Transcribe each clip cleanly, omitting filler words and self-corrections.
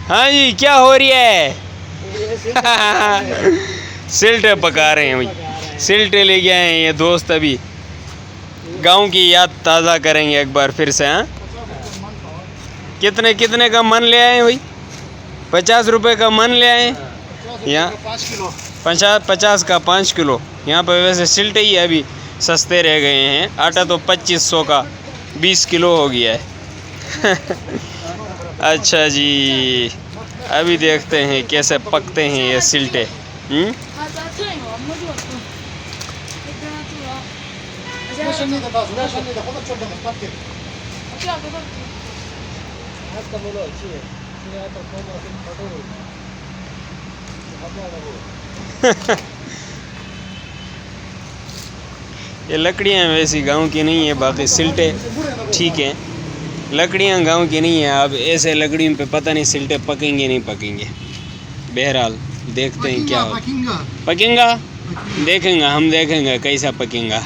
हाँ जी, क्या हो रही है? सिल्टे पका रहे हैं भाई, सिल्टे ले गए हैं ये दोस्त। अभी गांव की याद ताज़ा करेंगे एक बार फिर से। हाँ, कितने कितने का मन ले आए भाई? 50 रुपए का मन ले आए यहाँ। 50 का 5 किलो। यहाँ पर वैसे सिल्टे ही अभी सस्ते रह गए हैं। आटा तो 2500 का 20 किलो हो गया है। अच्छा जी, अभी देखते हैं कैसे पकते हैं ये सिल्टे। ये लकड़ियाँ वैसी गांव की नहीं है, बाकी सिल्टे ठीक हैं। लकड़ियाँ गांव की नहीं है। अब ऐसे लकड़ियों पे पता नहीं सिल्टे पकेंगे नहीं पकेंगे। बहरहाल देखते हैं क्या हो। पकेंगा, देखेंगे, हम देखेंगे कैसा पकेंगा।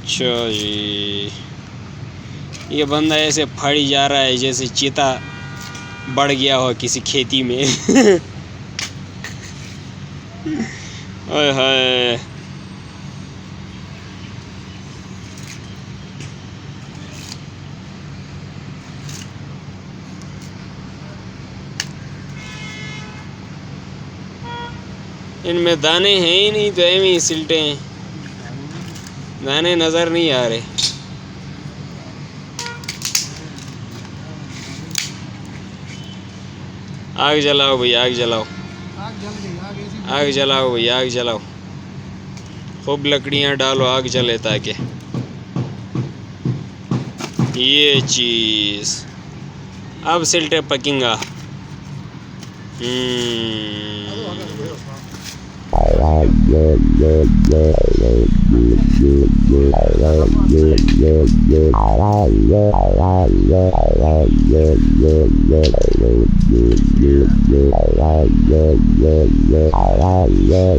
अच्छा जी, ये बंदा ऐसे फाड़ी जा रहा है जैसे चीता बढ़ गया हो किसी खेती में। ओए हाय, इनमें दाने हैं ही नहीं तो एवं ही सिल्टे हैं। दाने नज़र नहीं आ रहे। आग जलाओ भाई, आग जलाओ, आग जलाओ भाई, आग जलाओ। खूब लकड़ियाँ डालो, आग जले ताकि ये चीज़ अब सिल्टे पकेंगा।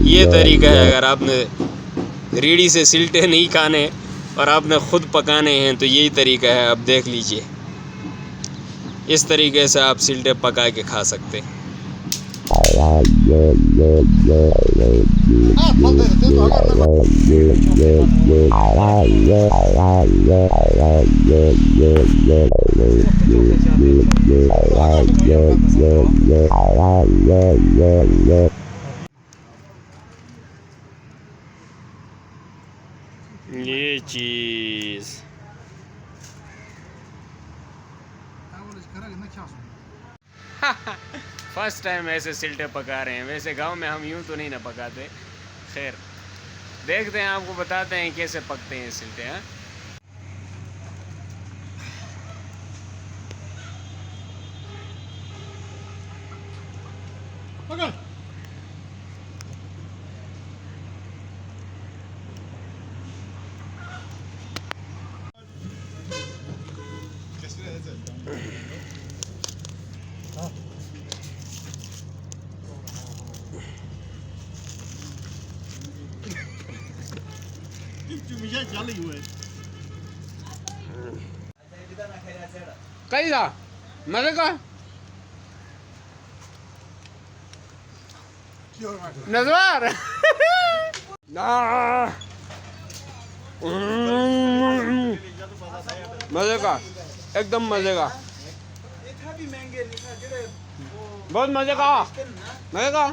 ये तरीका है, अगर आपने रीढ़ी से सिल्टे नहीं खाने और आपने खुद पकाने हैं तो यही तरीका है। अब देख लीजिए, इस तरीके से आप सिल्टे पका के खा सकते हैं। ये चीज़ फर्स्ट टाइम ऐसे सिल्टे पका रहे हैं। वैसे गांव में हम यूं तो नहीं ना पकाते। खैर देखते हैं, आपको बताते हैं कैसे पकते हैं सिल्टे। हैं कैसा मजे का नजर। मजे का, एकदम मजे का, बहुत मजे का, मजे का।